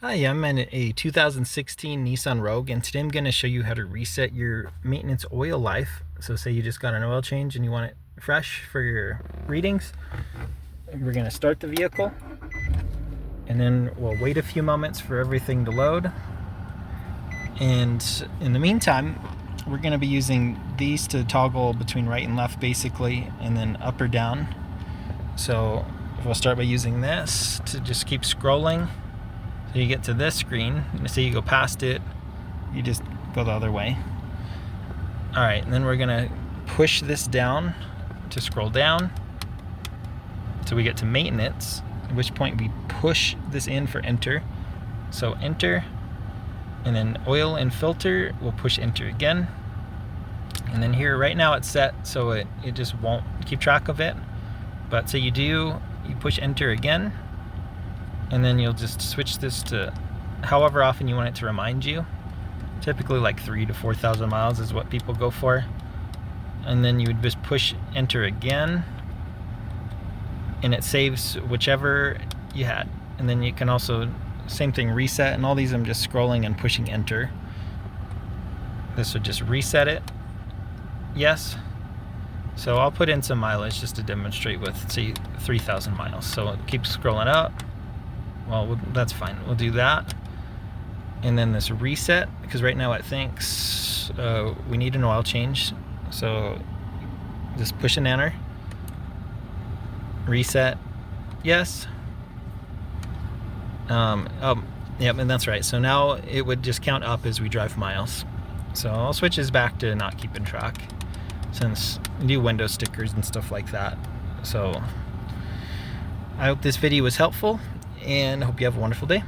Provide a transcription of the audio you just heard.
Hi, I'm in a 2016 Nissan Rogue, and today I'm going to show you how to reset your maintenance oil life. So say you just got an oil change and you want it fresh for your readings. We're going to start the vehicle, and then we'll wait a few moments for everything to load. And in the meantime, we're going to be using these to toggle between right and left basically, and then up or down. So we'll start by using this to just keep scrolling. So you get to this screen, say you go past it, you just go the other way. All right, and then we're gonna push this down to scroll down till we get to maintenance, at which point we push this in for enter. So enter, and then oil and filter, we'll push enter again. And then here, right now it's set, so it just won't keep track of it. But so you push enter again, and then you'll just switch this to however often you want it to remind you. Typically like 3,000 to 4,000 miles is what people go for. And then you would just push enter again, and it saves whichever you had. And then you can also, same thing, reset, and all these I'm just scrolling and pushing enter. This would just reset it. Yes. So I'll put in some mileage just to demonstrate with, say, 3,000 miles. So keep scrolling up. Well, that's fine. We'll do that. And then this reset, because right now it thinks we need an oil change. So just push and enter. Reset. Yes. Yep, and that's right. So now it would just count up as we drive miles. So I'll switch this back to not keeping track, since we do window stickers and stuff like that. So I hope this video was helpful, and I hope you have a wonderful day.